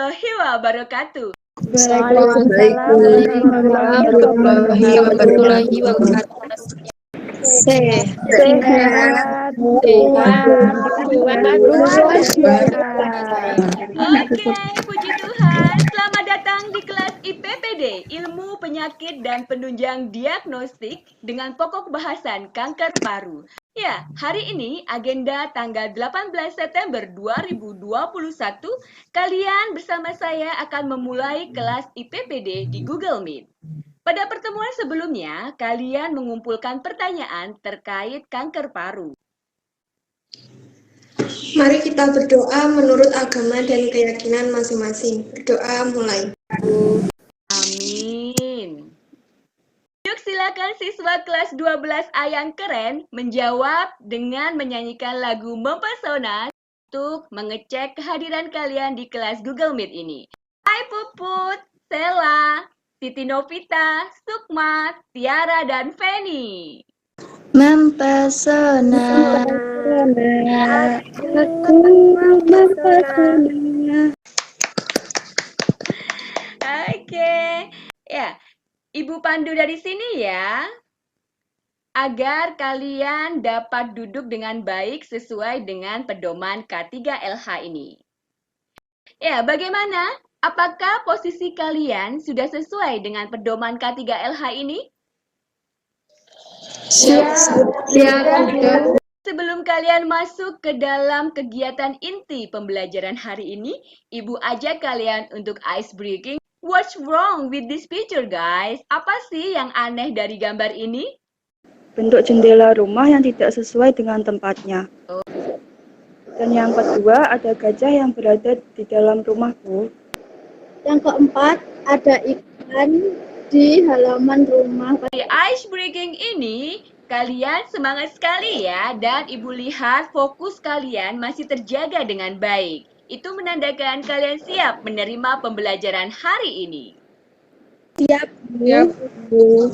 warahmatullahi wabarakatuh. Waalaikumsalam warahmatullahi wabarakatuh. Sehat, Oke, puji Tuhan. Selamat datang di kelas IPPD, Ilmu Penyakit dan Penunjang Diagnostik dengan pokok bahasan kanker paru. Ya, hari ini agenda tanggal 18 September 2021, kalian bersama saya akan memulai kelas IPPD di Google Meet. Pada pertemuan sebelumnya, kalian mengumpulkan pertanyaan terkait kanker paru. Mari kita berdoa menurut agama dan keyakinan masing-masing. Berdoa mulai. Amin. Yuk silakan siswa kelas 12A yang keren menjawab dengan menyanyikan lagu mempesona untuk mengecek kehadiran kalian di kelas Google Meet ini. Hai Puput, Sela, Siti Novita, Sukma, Tiara, dan Feni. mempesona, aku mempesona. Oke, ya, Ibu pandu dari sini ya, agar kalian dapat duduk dengan baik sesuai dengan pedoman K3LH ini. Ya, bagaimana? Apakah posisi kalian sudah sesuai dengan pedoman K3LH ini? Siap. Sebelum kalian masuk ke dalam kegiatan inti pembelajaran hari ini, Ibu ajak kalian untuk ice breaking. What's wrong with this picture, guys? Apa sih yang aneh dari gambar ini? Bentuk jendela rumah yang tidak sesuai dengan tempatnya. Dan yang kedua, ada gajah yang berada di dalam rumah, Bu. Yang keempat, ada ikan di halaman rumah. Di ice breaking ini, kalian semangat sekali ya, dan Ibu lihat fokus kalian masih terjaga dengan baik. Itu menandakan kalian siap menerima pembelajaran hari ini. Siap, Bu.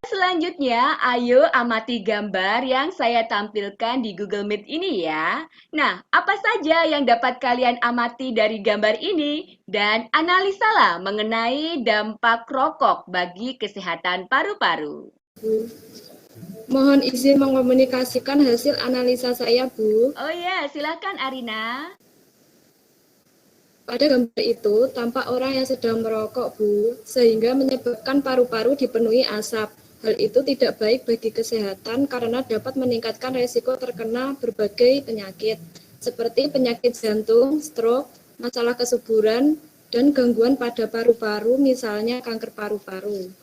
Selanjutnya, ayo amati gambar yang saya tampilkan di Google Meet ini ya. Nah, apa saja yang dapat kalian amati dari gambar ini? Dan analisalah mengenai dampak rokok bagi kesehatan paru-paru. Mohon izin mengkomunikasikan hasil analisa saya, Bu. Oh ya, silakan Arina. Pada gambar itu, tampak orang yang sedang merokok, Bu, sehingga menyebabkan paru-paru dipenuhi asap. Hal itu tidak baik bagi kesehatan karena dapat meningkatkan resiko terkena berbagai penyakit, seperti penyakit jantung, stroke, masalah kesuburan, dan gangguan pada paru-paru, misalnya kanker paru-paru.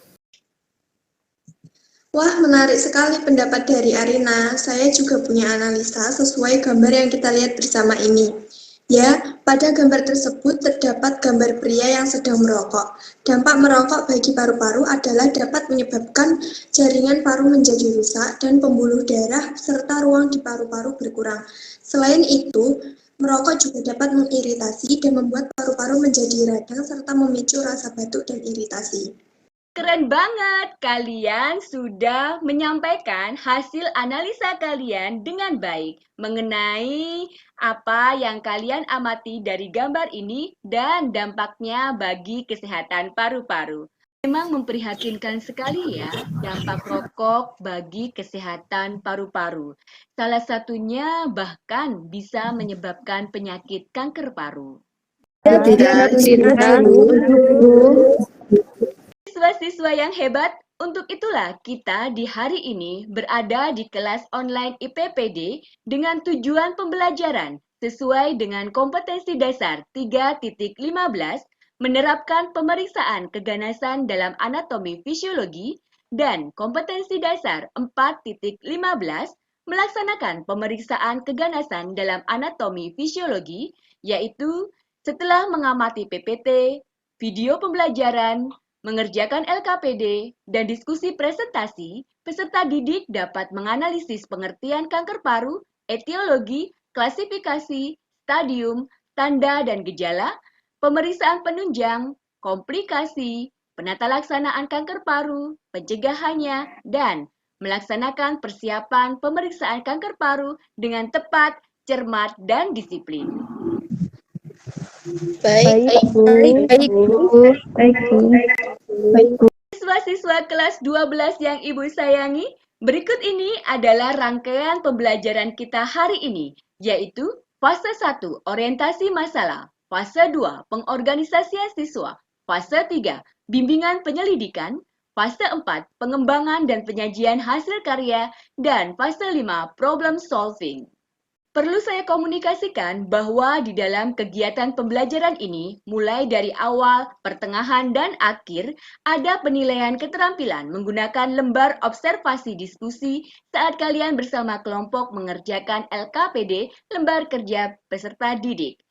Wah, menarik sekali pendapat dari Arina. Saya juga punya analisa sesuai gambar yang kita lihat bersama ini. Ya, pada gambar tersebut terdapat gambar pria yang sedang merokok. Dampak merokok bagi paru-paru adalah dapat menyebabkan jaringan paru menjadi rusak dan pembuluh darah serta ruang di paru-paru berkurang. Selain itu, merokok juga dapat mengiritasi dan membuat paru-paru menjadi radang serta memicu rasa batuk dan iritasi. Keren banget, kalian sudah menyampaikan hasil analisa kalian dengan baik mengenai apa yang kalian amati dari gambar ini dan dampaknya bagi kesehatan paru-paru. Memang memprihatinkan sekali ya dampak rokok bagi kesehatan paru-paru. Salah satunya bahkan bisa menyebabkan penyakit kanker paru. Tidak, Bu. Siswa-siswa yang hebat, untuk itulah kita di hari ini berada di kelas online IPPD dengan tujuan pembelajaran sesuai dengan kompetensi dasar 3.15 menerapkan pemeriksaan keganasan dalam anatomi fisiologi dan kompetensi dasar 4.15 melaksanakan pemeriksaan keganasan dalam anatomi fisiologi, yaitu setelah mengamati PPT, video pembelajaran, mengerjakan LKPD, dan diskusi presentasi, peserta didik dapat menganalisis pengertian kanker paru, etiologi, klasifikasi, stadium, tanda dan gejala, pemeriksaan penunjang, komplikasi, penata laksanaan kanker paru, pencegahannya, dan melaksanakan persiapan pemeriksaan kanker paru dengan tepat, cermat, dan disiplin. Baik, Bu. Baik, Bu. Baik, Bu. Baik, Bu. Siswa-siswa kelas 12 yang Ibu sayangi, berikut ini adalah rangkaian pembelajaran kita hari ini, yaitu fase 1, orientasi masalah, fase 2, pengorganisasian siswa, fase 3, bimbingan penyelidikan, fase 4, pengembangan dan penyajian hasil karya, dan fase 5, problem solving. Perlu saya komunikasikan bahwa di dalam kegiatan pembelajaran ini, mulai dari awal, pertengahan, dan akhir, ada penilaian keterampilan menggunakan lembar observasi diskusi saat kalian bersama kelompok mengerjakan LKPD, lembar kerja peserta didik.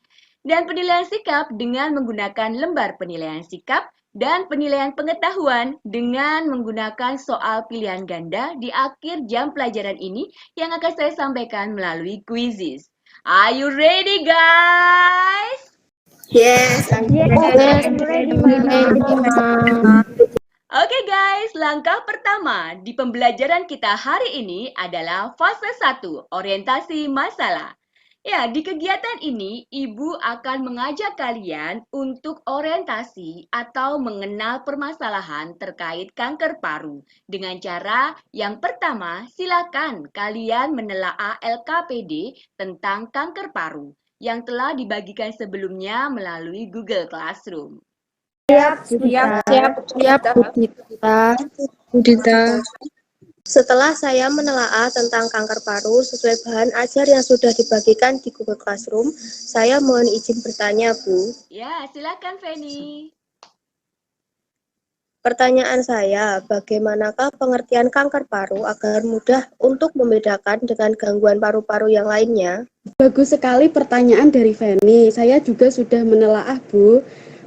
Dan penilaian sikap dengan menggunakan lembar penilaian sikap dan penilaian pengetahuan dengan menggunakan soal pilihan ganda di akhir jam pelajaran ini yang akan saya sampaikan melalui quizzes. Are you ready, guys? yes. Oke guys, langkah pertama di pembelajaran kita hari ini adalah fase 1, orientasi masalah. Ya, di kegiatan ini, Ibu akan mengajak kalian untuk orientasi atau mengenal permasalahan terkait kanker paru. Dengan cara yang pertama, silakan kalian menelaah LKPD tentang kanker paru yang telah dibagikan sebelumnya melalui Google Classroom. Siap, Bu Dita. Setelah saya menelaah tentang kanker paru sesuai bahan ajar yang sudah dibagikan di Google Classroom, saya mohon izin bertanya, Bu. Ya, silakan Feni. Pertanyaan saya, bagaimanakah pengertian kanker paru agar mudah untuk membedakan dengan gangguan paru-paru yang lainnya? Bagus sekali pertanyaan dari Feni. Saya juga sudah menelaah, Bu.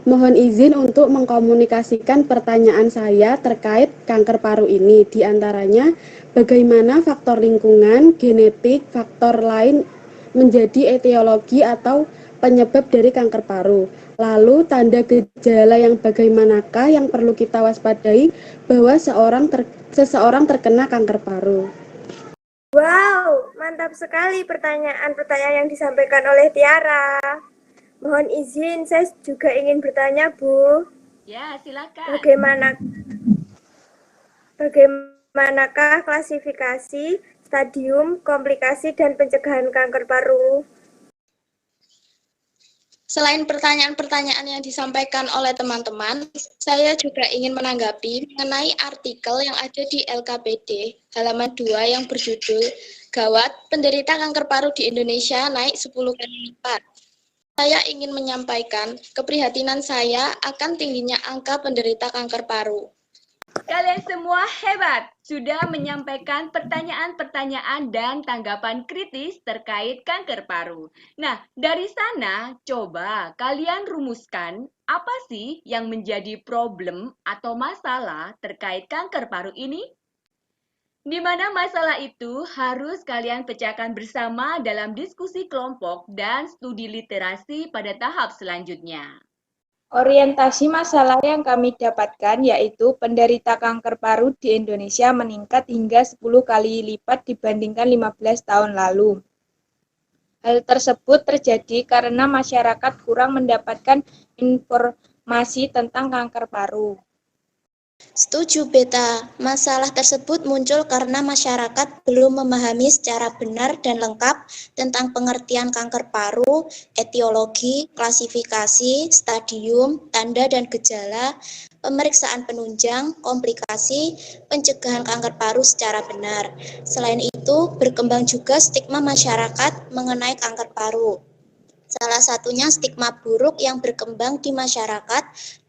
Mohon izin untuk mengkomunikasikan pertanyaan saya terkait kanker paru ini. Di antaranya, bagaimana faktor lingkungan, genetik, faktor lain menjadi etiologi atau penyebab dari kanker paru. Lalu, tanda gejala yang bagaimanakah yang perlu kita waspadai bahwa seseorang terkena kanker paru. Wow, mantap sekali pertanyaan-pertanyaan yang disampaikan oleh Tiara. Mohon izin, saya juga ingin bertanya, Bu. Ya, silakan. Bagaimanakah klasifikasi, stadium, komplikasi, dan pencegahan kanker paru? Selain pertanyaan-pertanyaan yang disampaikan oleh teman-teman, saya juga ingin menanggapi mengenai artikel yang ada di LKPD halaman 2 yang berjudul Gawat, penderita kanker paru di Indonesia naik 10 kali lipat. Saya ingin menyampaikan keprihatinan saya akan tingginya angka penderita kanker paru. Kalian semua hebat, sudah menyampaikan pertanyaan-pertanyaan dan tanggapan kritis terkait kanker paru. Nah, dari sana coba kalian rumuskan apa sih yang menjadi problem atau masalah terkait kanker paru ini? Di mana masalah itu harus kalian pecahkan bersama dalam diskusi kelompok dan studi literasi pada tahap selanjutnya. Orientasi masalah yang kami dapatkan yaitu penderita kanker paru di Indonesia meningkat hingga 10 kali lipat dibandingkan 15 tahun lalu. Hal tersebut terjadi karena masyarakat kurang mendapatkan informasi tentang kanker paru. Setuju, Beta. Masalah tersebut muncul karena masyarakat belum memahami secara benar dan lengkap tentang pengertian kanker paru, etiologi, klasifikasi, stadium, tanda dan gejala, pemeriksaan penunjang, komplikasi, pencegahan kanker paru secara benar. Selain itu, berkembang juga stigma masyarakat mengenai kanker paru. Salah satunya stigma buruk yang berkembang di masyarakat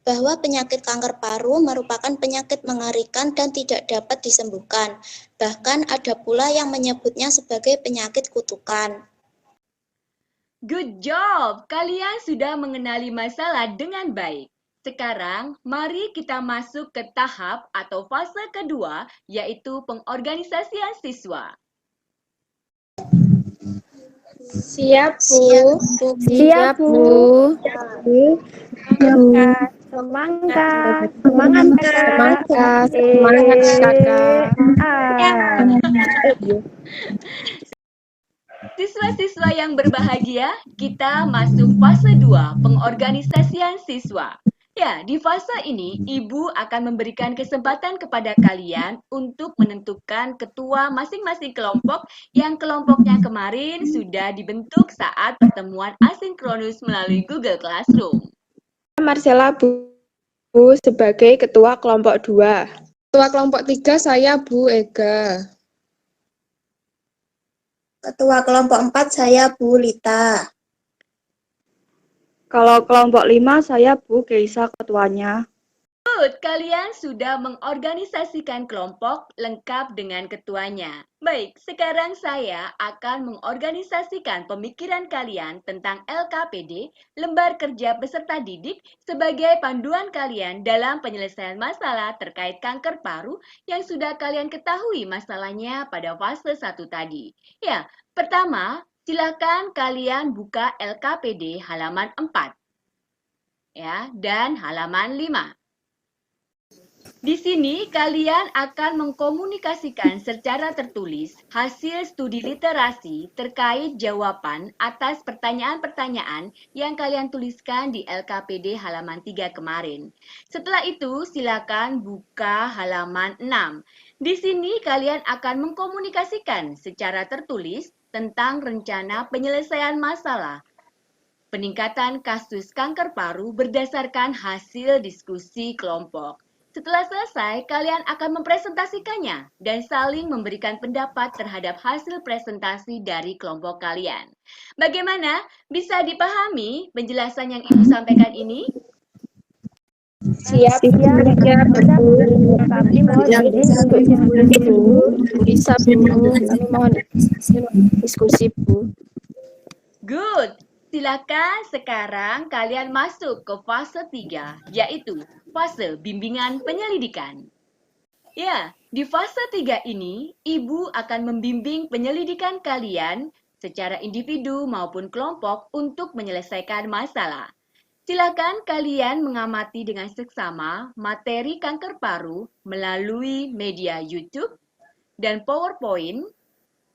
bahwa penyakit kanker paru merupakan penyakit mengerikan dan tidak dapat disembuhkan. Bahkan ada pula yang menyebutnya sebagai penyakit kutukan. Good job! Kalian sudah mengenali masalah dengan baik. Sekarang, mari kita masuk ke tahap atau fase kedua, yaitu pengorganisasian siswa. Siap, Bu. Siap, Bu. Semangat. Semangat, Kakak. Siswa-siswa yang berbahagia, kita masuk fase 2, pengorganisasian siswa. Ya, di fase ini, Ibu akan memberikan kesempatan kepada kalian untuk menentukan ketua masing-masing kelompok yang kelompoknya kemarin sudah dibentuk saat pertemuan asinkronus melalui Google Classroom. Marcella Bu sebagai ketua kelompok 2. Ketua kelompok 3 saya Bu Ega. Ketua kelompok 4 saya Bu Lita. Kalau kelompok 5 saya Bu Keisa ketuanya. Good, kalian sudah mengorganisasikan kelompok lengkap dengan ketuanya. Baik, sekarang saya akan mengorganisasikan pemikiran kalian tentang LKPD, lembar kerja peserta didik, sebagai panduan kalian dalam penyelesaian masalah terkait kanker paru yang sudah kalian ketahui masalahnya pada fase 1 tadi. Ya, pertama, silakan kalian buka LKPD halaman 4 ya, dan halaman 5. Di sini kalian akan mengkomunikasikan secara tertulis hasil studi literasi terkait jawaban atas pertanyaan-pertanyaan yang kalian tuliskan di LKPD halaman 3 kemarin. Setelah itu silakan buka halaman 6. Di sini kalian akan mengkomunikasikan secara tertulis tentang rencana penyelesaian masalah peningkatan kasus kanker paru berdasarkan hasil diskusi kelompok. Setelah selesai, kalian akan mempresentasikannya dan saling memberikan pendapat terhadap hasil presentasi dari kelompok kalian. Bagaimana? Bisa dipahami penjelasan yang Ibu sampaikan ini? Siap, Kami mohon izin untuk diskusi dulu. Bisa Bu, kami mohon diskusi Bu. Good. Silakan sekarang kalian masuk ke fase 3, yaitu fase bimbingan penyelidikan. Ya, di fase 3 ini, Ibu akan membimbing penyelidikan kalian secara individu maupun kelompok untuk menyelesaikan masalah. Silakan kalian mengamati dengan seksama materi kanker paru melalui media YouTube dan PowerPoint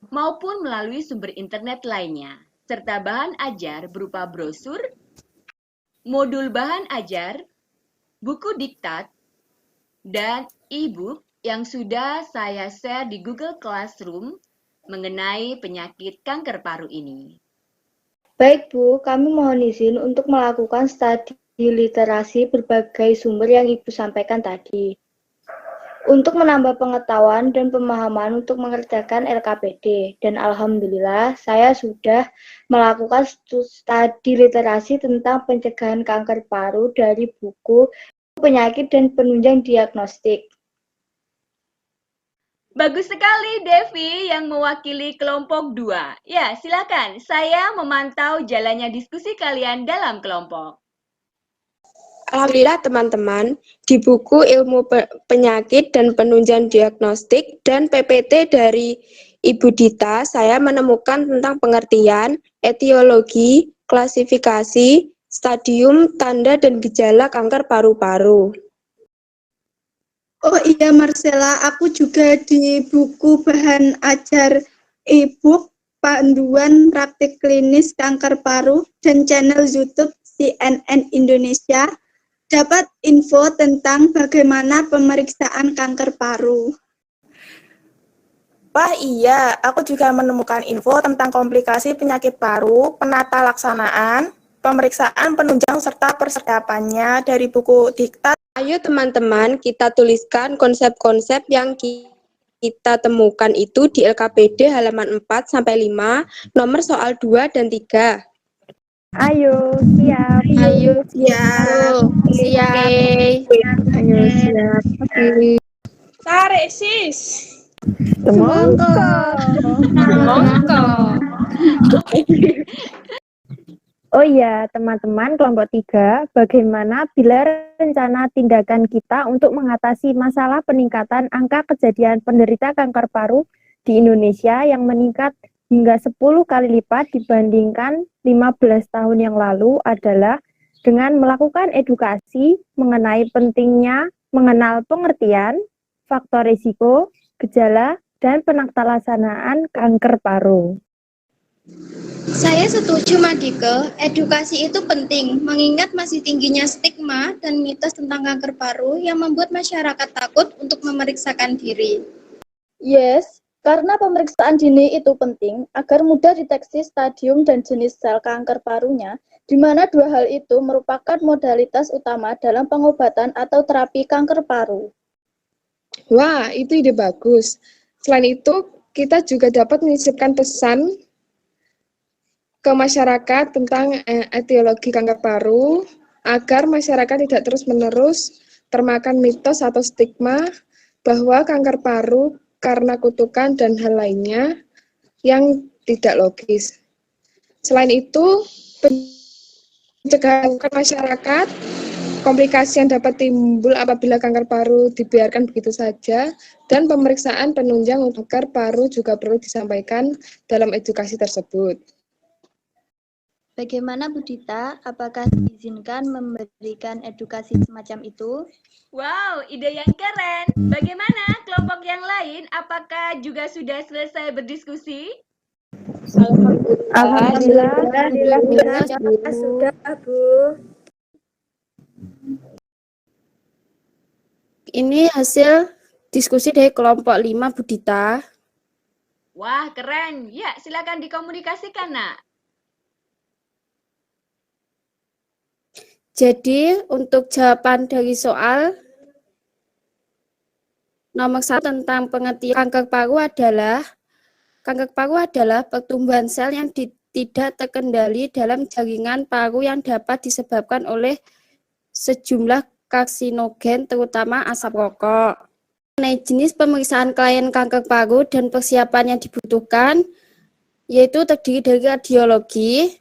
maupun melalui sumber internet lainnya, serta bahan ajar berupa brosur, modul bahan ajar, buku diktat, dan e-book yang sudah saya share di Google Classroom mengenai penyakit kanker paru ini. Baik Bu, kami mohon izin untuk melakukan studi literasi berbagai sumber yang Ibu sampaikan tadi. Untuk menambah pengetahuan dan pemahaman untuk mengerjakan LKPD. Dan Alhamdulillah saya sudah melakukan studi literasi tentang pencegahan kanker paru dari buku penyakit dan penunjang diagnostik. Bagus sekali Devi yang mewakili kelompok 2. Ya, silakan. Saya memantau jalannya diskusi kalian dalam kelompok. Alhamdulillah teman-teman, di buku ilmu penyakit dan penunjang diagnostik dan PPT dari Ibu Dita, saya menemukan tentang pengertian, etiologi, klasifikasi, stadium, tanda, dan gejala kanker paru-paru. Oh iya Marcella, aku juga di buku bahan ajar e-book Panduan Praktik Klinis Kanker Paru dan channel YouTube CNN Indonesia dapat info tentang bagaimana pemeriksaan kanker paru. Wah iya, aku juga menemukan info tentang komplikasi penyakit paru, penata laksanaan, pemeriksaan penunjang serta persiapannya dari buku diktat. Ayo teman-teman, kita tuliskan konsep-konsep yang kita temukan itu di LKPD halaman 4-5, nomor soal 2 dan 3. Ayo, siap. Ayo, siap. Siap. Ayo, siap. Oke. Tarik, sis. Semongko. Oh iya, teman-teman kelompok 3, bagaimana bila rencana tindakan kita untuk mengatasi masalah peningkatan angka kejadian penderita kanker paru di Indonesia yang meningkat hingga 10 kali lipat dibandingkan 15 tahun yang lalu adalah dengan melakukan edukasi mengenai pentingnya mengenal pengertian, faktor risiko, gejala, dan penaktalaksanaan kanker paru. Saya setuju Madike, edukasi itu penting, mengingat masih tingginya stigma dan mitos tentang kanker paru yang membuat masyarakat takut untuk memeriksakan diri. Yes, karena pemeriksaan dini itu penting agar mudah deteksi stadium dan jenis sel kanker parunya, di mana dua hal itu merupakan modalitas utama dalam pengobatan atau terapi kanker paru. Wah, itu ide bagus. Selain itu, kita juga dapat menyisipkan pesan ke masyarakat tentang etiologi kanker paru, agar masyarakat tidak terus-menerus termakan mitos atau stigma bahwa kanker paru karena kutukan dan hal lainnya yang tidak logis. Selain itu, pencegahan masyarakat, komplikasi yang dapat timbul apabila kanker paru dibiarkan begitu saja, dan pemeriksaan penunjang untuk kanker paru juga perlu disampaikan dalam edukasi tersebut. Bagaimana Bu Dita? Apakah diizinkan memberikan edukasi semacam itu? Wow, ide yang keren. Bagaimana kelompok yang lain? Apakah juga sudah selesai berdiskusi? Alhamdulillah, sudah, Bu. Ini hasil diskusi dari kelompok 5, Bu Dita. Wah, keren. Ya, silakan dikomunikasikan, Nak. Jadi, untuk jawaban dari soal nomor 1 tentang pengertian kanker paru adalah pertumbuhan sel yang tidak terkendali dalam jaringan paru yang dapat disebabkan oleh sejumlah karsinogen, terutama asap rokok. Mengenai jenis pemeriksaan klien kanker paru dan persiapan yang dibutuhkan, yaitu terdiri dari radiologi,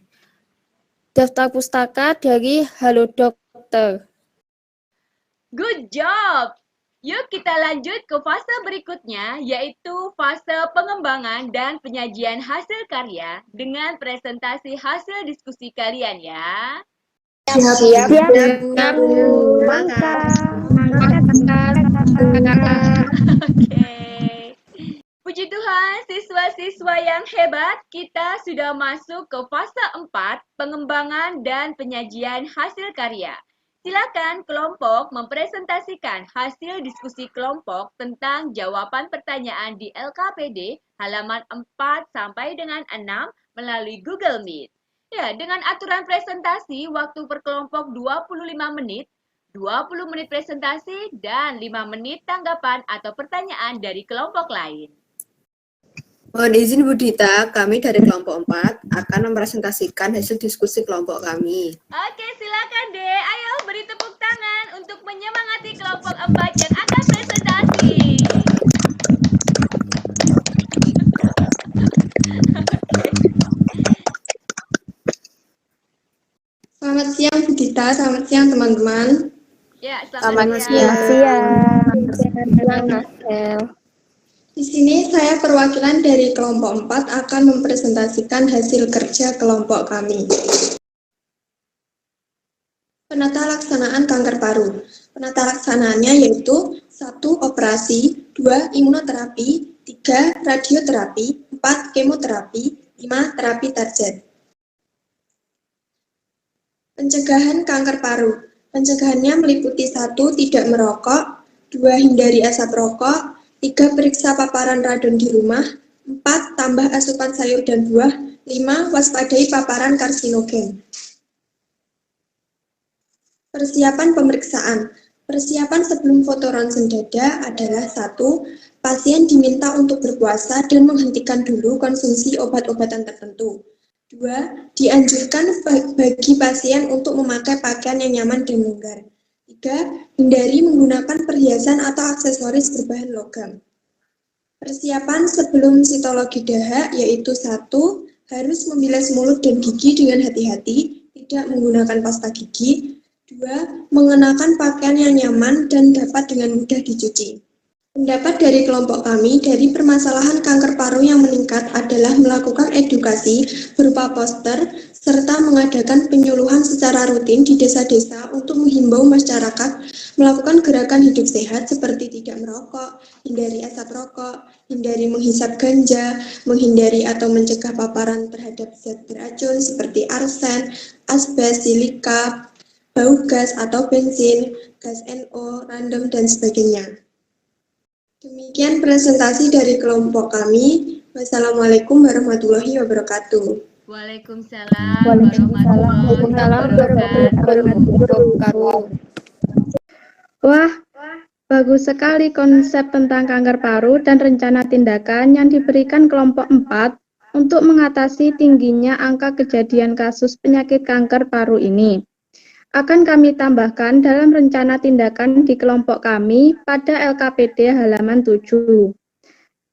daftar pustaka dari Halo Dokter. Good job! Yuk kita lanjut ke fase berikutnya, yaitu fase pengembangan dan penyajian hasil karya dengan presentasi hasil diskusi kalian ya. Siap, Bu. Oke. Puji Tuhan, siswa-siswa yang hebat, kita sudah masuk ke fase 4, pengembangan dan penyajian hasil karya. Silakan kelompok mempresentasikan hasil diskusi kelompok tentang jawaban pertanyaan di LKPD halaman 4 sampai dengan 6 melalui Google Meet. Ya, dengan aturan presentasi, waktu per kelompok 25 menit, 20 menit presentasi, dan 5 menit tanggapan atau pertanyaan dari kelompok lain. Mohon izin Bu Dita, kami dari kelompok 4 akan mempresentasikan hasil diskusi kelompok kami. Oke, silakan deh. Ayo beri tepuk tangan untuk menyemangati kelompok 4 yang akan presentasi. Selamat siang Bu Dita, selamat siang teman-teman. Ya, selamat siang. Di sini saya perwakilan dari kelompok 4 akan mempresentasikan hasil kerja kelompok kami. Penata laksanaan kanker paru. Penata laksanaannya yaitu 1. Operasi, 2. Imunoterapi, 3. Radioterapi, 4. Kemoterapi, 5. Terapi target. Pencegahan kanker paru. Pencegahannya meliputi 1. Tidak merokok, 2. Hindari asap rokok, 3. Periksa paparan radon di rumah, 4. Tambah asupan sayur dan buah, 5. Waspadai paparan karsinogen. Persiapan pemeriksaan. Persiapan sebelum foto ronsen dada adalah 1. Pasien diminta untuk berpuasa dan menghentikan dulu konsumsi obat-obatan tertentu. 2. Dianjurkan bagi pasien untuk memakai pakaian yang nyaman dan longgar. 3. Hindari menggunakan perhiasan atau aksesoris berbahan logam. Persiapan sebelum sitologi dahak yaitu 1. Harus membilas mulut dan gigi dengan hati-hati, tidak menggunakan pasta gigi. 2. Mengenakan pakaian yang nyaman dan dapat dengan mudah dicuci. Pendapat dari kelompok kami dari permasalahan kanker paru yang meningkat adalah melakukan edukasi berupa poster, serta mengadakan penyuluhan secara rutin di desa-desa untuk menghimbau masyarakat melakukan gerakan hidup sehat seperti tidak merokok, hindari asap rokok, hindari menghisap ganja, menghindari atau mencegah paparan terhadap zat beracun seperti arsen, asbes, silika, bau gas atau bensin, gas NO, random, dan sebagainya. Demikian presentasi dari kelompok kami. Wassalamualaikum warahmatullahi wabarakatuh. Waalaikumsalam warahmatullahi wabarakatuh. Wah, bagus sekali konsep tentang kanker paru dan rencana tindakan yang diberikan kelompok 4 untuk mengatasi tingginya angka kejadian kasus penyakit kanker paru ini. Akan kami tambahkan dalam rencana tindakan di kelompok kami pada LKPD halaman 7.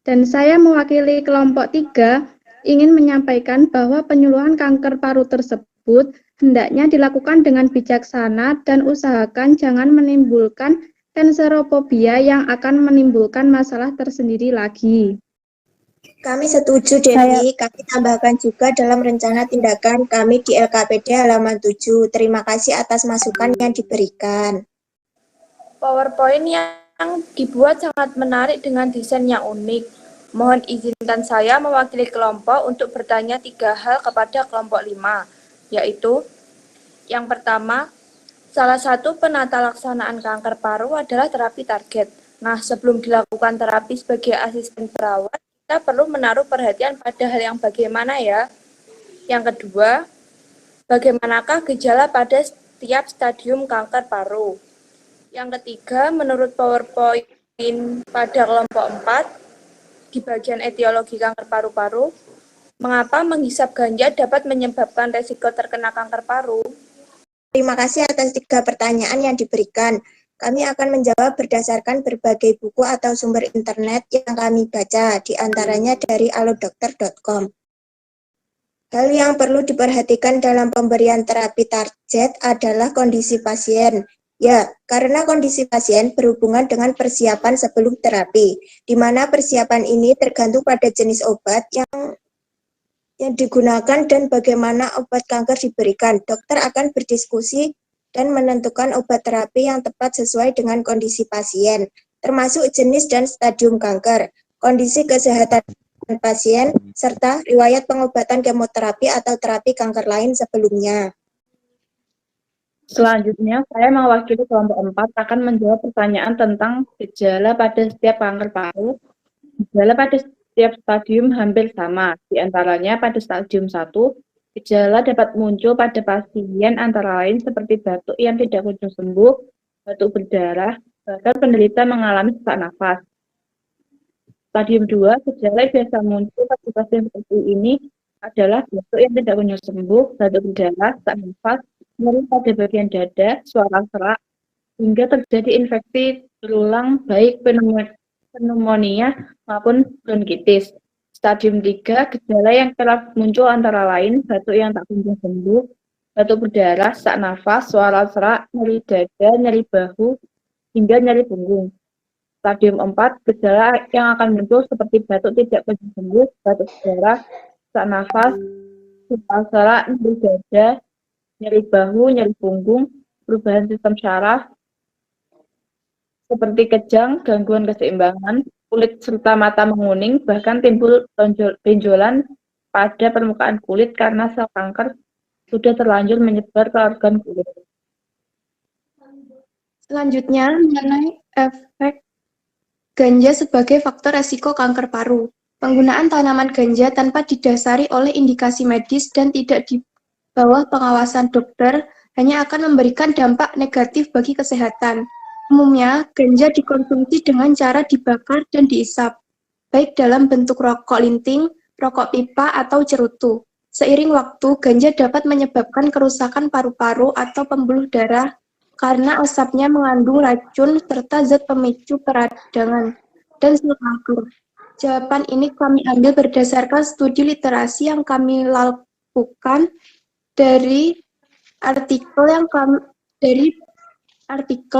Dan saya mewakili kelompok 3 ingin menyampaikan bahwa penyuluhan kanker paru tersebut hendaknya dilakukan dengan bijaksana dan usahakan jangan menimbulkan kanserophobia yang akan menimbulkan masalah tersendiri lagi. Kami setuju, Devi. Kami tambahkan juga dalam rencana tindakan kami di LKPD halaman 7. Terima kasih atas masukan yang diberikan. PowerPoint yang dibuat sangat menarik dengan desain yang unik. Mohon izinkan saya mewakili kelompok untuk bertanya 3 hal kepada kelompok 5, yaitu yang pertama, salah satu penata laksanaan kanker paru adalah terapi target. Nah, sebelum dilakukan terapi sebagai asisten perawat, kita perlu menaruh perhatian pada hal yang bagaimana ya? Yang kedua, bagaimanakah gejala pada setiap stadium kanker paru? Yang ketiga, menurut PowerPoint pada kelompok 4, di bagian etiologi kanker paru-paru, mengapa menghisap ganja dapat menyebabkan resiko terkena kanker paru? Terima kasih atas 3 pertanyaan yang diberikan. Kami akan menjawab berdasarkan berbagai buku atau sumber internet yang kami baca, di antaranya dari alodokter.com. Hal yang perlu diperhatikan dalam pemberian terapi target adalah kondisi pasien. Ya, karena kondisi pasien berhubungan dengan persiapan sebelum terapi, di mana persiapan ini tergantung pada jenis obat yang digunakan dan bagaimana obat kanker diberikan. Dokter akan berdiskusi dan menentukan obat terapi yang tepat sesuai dengan kondisi pasien, termasuk jenis dan stadium kanker, kondisi kesehatan pasien, serta riwayat pengobatan kemoterapi atau terapi kanker lain sebelumnya. Selanjutnya, saya mewakili kelompok 4 akan menjawab pertanyaan tentang gejala pada setiap kanker paru. Gejala pada setiap stadium hampir sama, di antaranya pada stadium 1, gejala dapat muncul pada pasien antara lain seperti batuk yang tidak kunjung sembuh, batuk berdarah, bahkan penderita mengalami sesak nafas. Stadium 2, gejala biasa muncul pada pasien seperti ini adalah batuk yang tidak kunjung sembuh, batuk berdarah, sesak nafas, nyeri pada bagian dada, suara serak, hingga terjadi infeksi berulang baik pneumonia maupun bronkitis. Stadium 3, gejala yang kerap muncul antara lain batuk yang tak kunjung sembuh, batuk berdarah, sesak nafas, suara serak, nyeri dada, nyeri bahu, hingga nyeri punggung. Stadium 4, gejala yang akan muncul seperti batuk tidak kunjung sembuh, batuk berdarah, sesak nafas, suara serak, nyeri dada, nyeri bahu, nyeri punggung, perubahan sistem syaraf, seperti kejang, gangguan keseimbangan, kulit serta mata menguning, bahkan timbul benjolan pada permukaan kulit karena sel kanker sudah terlanjur menyebar ke organ kulit. Selanjutnya, mengenai efek ganja sebagai faktor resiko kanker paru. Penggunaan tanaman ganja tanpa didasari oleh indikasi medis dan tidak di bawah pengawasan dokter hanya akan memberikan dampak negatif bagi kesehatan. Umumnya, ganja dikonsumsi dengan cara dibakar dan diisap, baik dalam bentuk rokok linting, rokok pipa, atau cerutu. Seiring waktu, ganja dapat menyebabkan kerusakan paru-paru atau pembuluh darah karena asapnya mengandung racun serta zat pemicu peradangan dan sel kanker. Jawaban ini kami ambil berdasarkan studi literasi yang kami lakukan dari artikel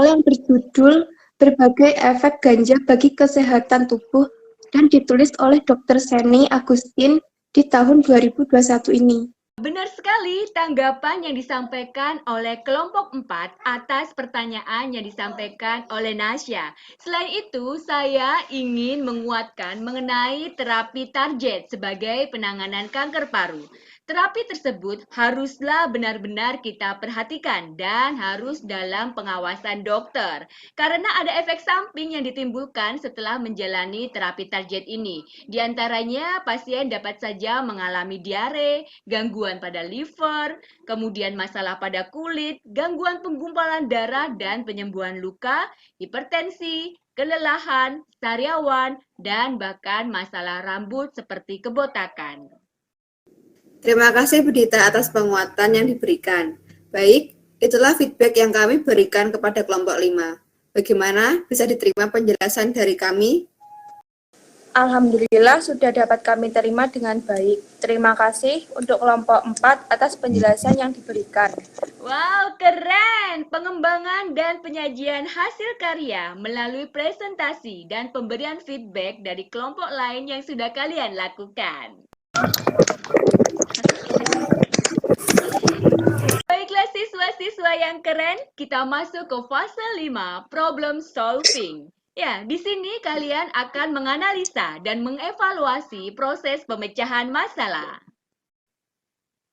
yang berjudul Berbagai Efek Ganja Bagi Kesehatan Tubuh dan ditulis oleh Dr. Seni Agustin di tahun 2021 ini. Benar sekali tanggapan yang disampaikan oleh kelompok 4 atas pertanyaan yang disampaikan oleh Nasya. Selain itu, saya ingin menguatkan mengenai terapi target sebagai penanganan kanker paru. Terapi tersebut haruslah benar-benar kita perhatikan dan harus dalam pengawasan dokter. Karena ada efek samping yang ditimbulkan setelah menjalani terapi target ini. Di antaranya, pasien dapat saja mengalami diare, gangguan pada liver, kemudian masalah pada kulit, gangguan penggumpalan darah dan penyembuhan luka, hipertensi, kelelahan, sariawan, dan bahkan masalah rambut seperti kebotakan. Terima kasih Bu Dita atas penguatan yang diberikan. Baik, itulah feedback yang kami berikan kepada kelompok 5. Bagaimana bisa diterima penjelasan dari kami? Alhamdulillah sudah dapat kami terima dengan baik. Terima kasih untuk kelompok 4 atas penjelasan yang diberikan. Wow, keren! Pengembangan dan penyajian hasil karya melalui presentasi dan pemberian feedback dari kelompok lain yang sudah kalian lakukan. Baiklah siswa-siswa yang keren, kita masuk ke fase 5, problem solving. Ya, di sini kalian akan menganalisa dan mengevaluasi proses pemecahan masalah.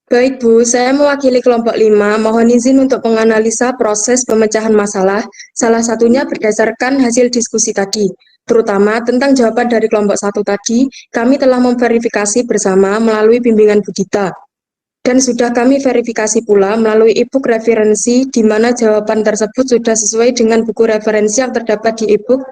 Baik Bu, saya mewakili kelompok 5, mohon izin untuk menganalisa proses pemecahan masalah, salah satunya berdasarkan hasil diskusi tadi. Terutama tentang jawaban dari kelompok 1 tadi, kami telah memverifikasi bersama melalui bimbingan Bu Dita. Dan sudah kami verifikasi pula melalui e-book referensi di mana jawaban tersebut sudah sesuai dengan buku referensi yang terdapat di e-book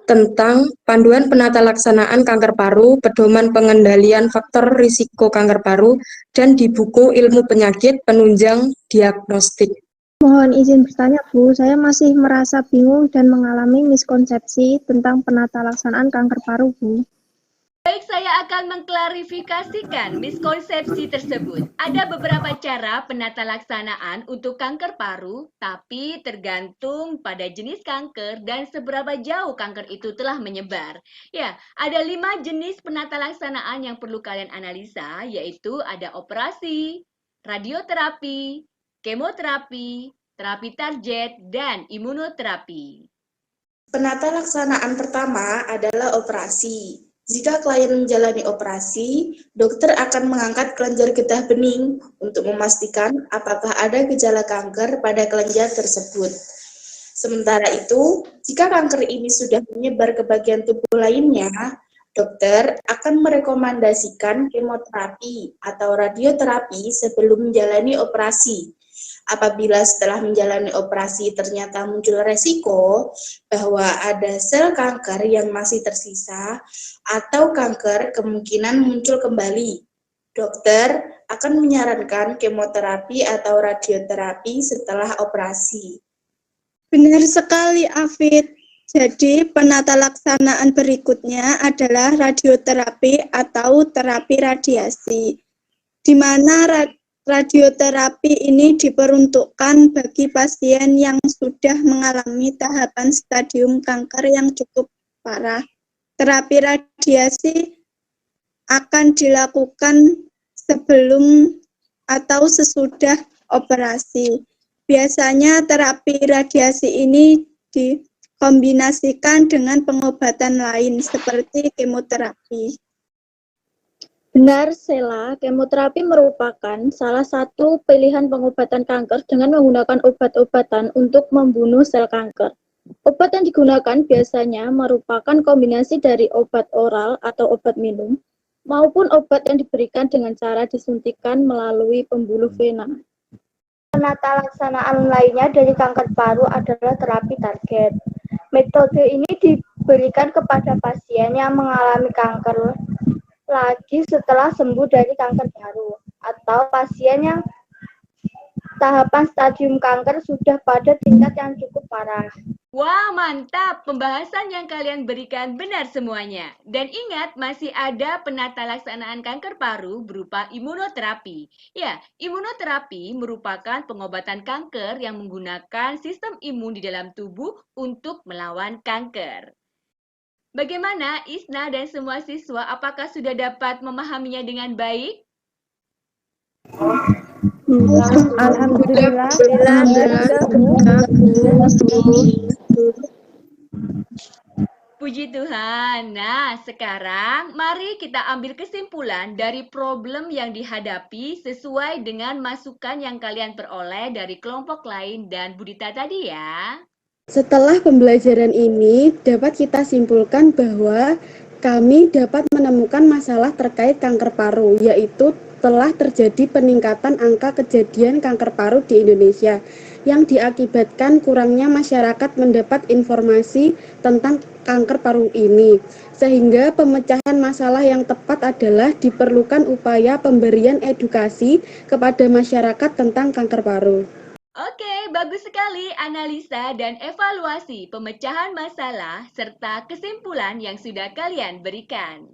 tentang panduan penata laksanaan kanker paru, pedoman pengendalian faktor risiko kanker paru, dan di buku ilmu penyakit penunjang diagnostik. Mohon izin bertanya, Bu. Saya masih merasa bingung dan mengalami miskonsepsi tentang penata laksanaan kanker paru, Bu. Baik, saya akan mengklarifikasikan miskonsepsi tersebut. Ada beberapa cara penata laksanaan untuk kanker paru, tapi tergantung pada jenis kanker dan seberapa jauh kanker itu telah menyebar. Ya, ada 5 jenis penata laksanaan yang perlu kalian analisa, yaitu ada operasi, radioterapi, kemoterapi, terapi target, dan imunoterapi. Penata laksanaan pertama adalah operasi. Jika klien menjalani operasi, dokter akan mengangkat kelenjar getah bening untuk memastikan apakah ada gejala kanker pada kelenjar tersebut. Sementara itu, jika kanker ini sudah menyebar ke bagian tubuh lainnya, dokter akan merekomendasikan kemoterapi atau radioterapi sebelum menjalani operasi. Apabila setelah menjalani operasi ternyata muncul resiko bahwa ada sel kanker yang masih tersisa atau kanker kemungkinan muncul kembali, dokter akan menyarankan kemoterapi atau radioterapi setelah operasi. Benar sekali, Afid. Jadi, penata laksanaan berikutnya adalah radioterapi atau terapi radiasi, di mana radioterapi ini diperuntukkan bagi pasien yang sudah mengalami tahapan stadium kanker yang cukup parah. Terapi radiasi akan dilakukan sebelum atau sesudah operasi. Biasanya terapi radiasi ini dikombinasikan dengan pengobatan lain seperti kemoterapi. Benar, Sela, kemoterapi merupakan salah satu pilihan pengobatan kanker dengan menggunakan obat-obatan untuk membunuh sel kanker. Obat yang digunakan biasanya merupakan kombinasi dari obat oral atau obat minum, maupun obat yang diberikan dengan cara disuntikan melalui pembuluh vena. Penata laksanaan lainnya dari kanker paru adalah terapi target. Metode ini diberikan kepada pasien yang mengalami kanker lagi setelah sembuh dari kanker baru, atau pasien yang tahapan stadium kanker sudah pada tingkat yang cukup parah. Wah, mantap! Pembahasan yang kalian berikan benar semuanya. Dan ingat, masih ada penata laksanaan kanker paru berupa imunoterapi. Ya, imunoterapi merupakan pengobatan kanker yang menggunakan sistem imun di dalam tubuh untuk melawan kanker. Bagaimana Isna dan semua siswa, apakah sudah dapat memahaminya dengan baik? Alhamdulillah, Puji Tuhan. Nah, sekarang mari kita ambil kesimpulan dari problem yang dihadapi sesuai dengan masukan yang kalian peroleh dari kelompok lain dan Budita tadi ya. Setelah pembelajaran ini, dapat kita simpulkan bahwa kami dapat menemukan masalah terkait kanker paru, yaitu telah terjadi peningkatan angka kejadian kanker paru di Indonesia yang diakibatkan kurangnya masyarakat mendapat informasi tentang kanker paru ini. Sehingga pemecahan masalah yang tepat adalah diperlukan upaya pemberian edukasi kepada masyarakat tentang kanker paru. Oke, bagus sekali analisa dan evaluasi pemecahan masalah serta kesimpulan yang sudah kalian berikan.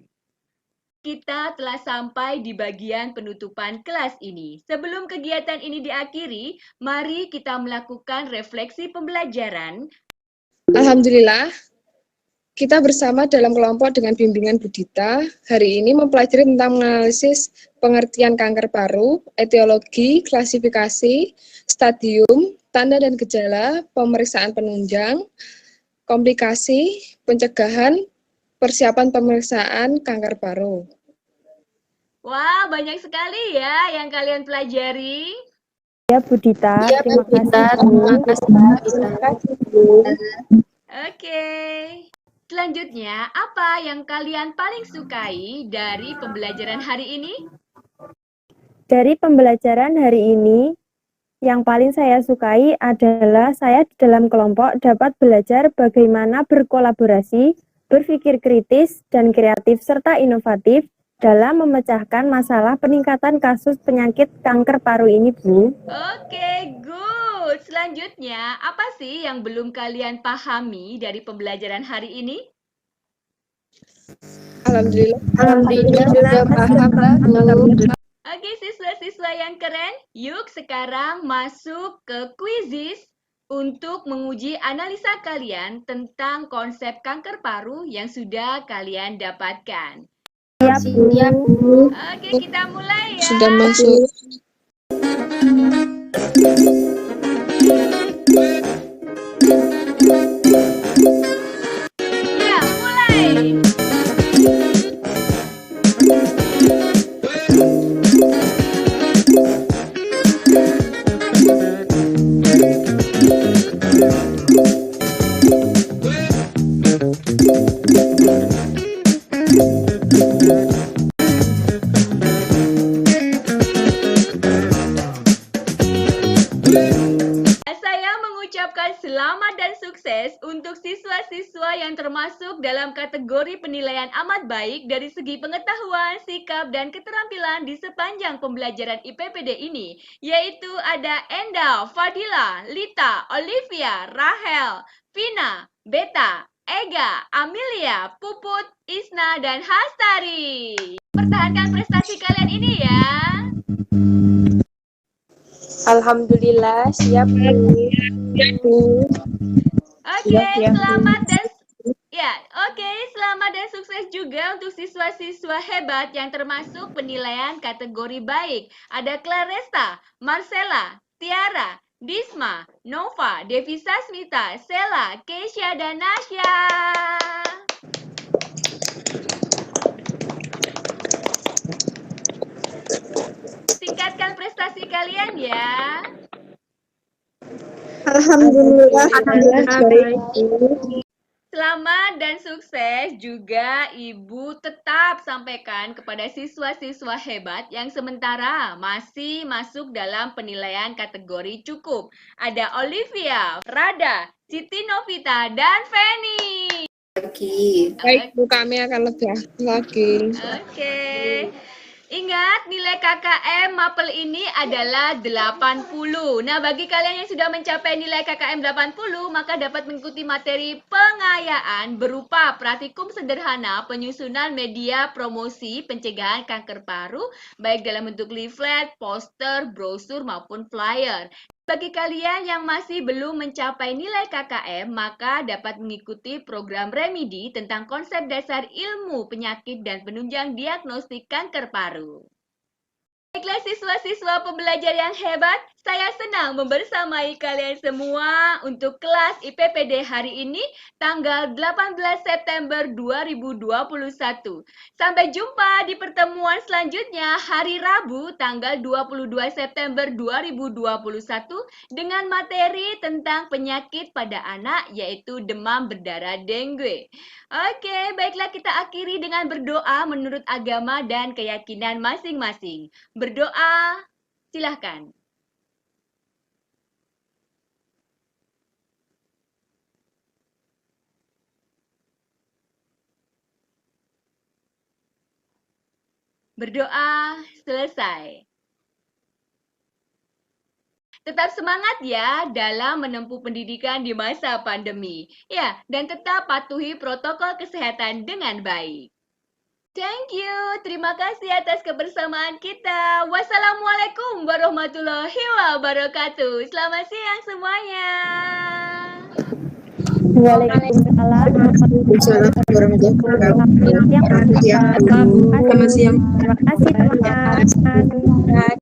Kita telah sampai di bagian penutupan kelas ini. Sebelum kegiatan ini diakhiri, mari kita melakukan refleksi pembelajaran. Alhamdulillah, kita bersama dalam kelompok dengan bimbingan Budita hari ini mempelajari tentang menganalisis pengertian kanker paru, etiologi, klasifikasi, stadium, tanda dan gejala, pemeriksaan penunjang, komplikasi, pencegahan, persiapan pemeriksaan kanker paru. Wah, banyak sekali ya yang kalian pelajari. Ya, Budita. Terima kasih, Bu. Oke. Selanjutnya, apa yang kalian paling sukai dari pembelajaran hari ini? Dari pembelajaran hari ini, yang paling saya sukai adalah saya di dalam kelompok dapat belajar bagaimana berkolaborasi, berpikir kritis dan kreatif serta inovatif dalam memecahkan masalah peningkatan kasus penyakit kanker paru ini, Bu. Oke, good. Selanjutnya, apa sih yang belum kalian pahami dari pembelajaran hari ini? Alhamdulillah sudah paham, Bu. Oke, siswa-siswa yang keren, yuk sekarang masuk ke kuisis untuk menguji analisa kalian tentang konsep kanker paru yang sudah kalian dapatkan. Siap, Bu. Oke, kita mulai ya. Sudah masuk. Ya, mulai. Saya mengucapkan selamat dan sukses untuk siswa-siswa yang termasuk dalam kategori penilaian amat baik dari segi pengetahuan, sikap, dan keterampilan di sepanjang pembelajaran IPPD ini, yaitu ada Enda, Fadila, Lita, Olivia, Rahel, Vina, Beta, Ega, Amelia, Puput, Isna, dan Hastari. Pertahankan prestasi kalian ini ya. Alhamdulillah, siap, Bu. Oke, selamat dan selamat dan sukses juga untuk siswa-siswa hebat yang termasuk penilaian kategori baik. Ada Claresta, Marcella, Tiara, Disma, Nova, Devisa Smita, Sela, Keisha, dan Nasya. Tingkatkan prestasi kalian ya. Alhamdulillah. Selamat dan sukses juga Ibu tetap sampaikan kepada siswa-siswa hebat yang sementara masih masuk dalam penilaian kategori cukup. Ada Olivia, Rada, Siti Novita, dan Feni. Baik, Bu, kami akan lebih lagi. Oke. Ingat, nilai KKM MAPEL ini adalah 80. Nah, bagi kalian yang sudah mencapai nilai KKM 80, maka dapat mengikuti materi pengayaan berupa praktikum sederhana penyusunan media promosi pencegahan kanker paru, baik dalam bentuk leaflet, poster, brosur, maupun flyer. Bagi kalian yang masih belum mencapai nilai KKM, maka dapat mengikuti program remedi tentang konsep dasar ilmu penyakit dan penunjang diagnostik kanker paru. Baiklah siswa-siswa pembelajar yang hebat, saya senang membersamai kalian semua untuk kelas IPPD hari ini tanggal 18 September 2021. Sampai jumpa di pertemuan selanjutnya hari Rabu tanggal 22 September 2021 dengan materi tentang penyakit pada anak yaitu demam berdarah dengue. Oke, baiklah kita akhiri dengan berdoa menurut agama dan keyakinan masing-masing. Berdoa, silahkan. Berdoa selesai. Tetap semangat ya dalam menempuh pendidikan di masa pandemi. Ya, dan tetap patuhi protokol kesehatan dengan baik. Thank you. Terima kasih atas kebersamaan kita. Wassalamualaikum warahmatullahi wabarakatuh. Selamat siang semuanya. Waalaikumsalam warahmatullahi wabarakatuh. Selamat siang. Terima kasih teman-teman.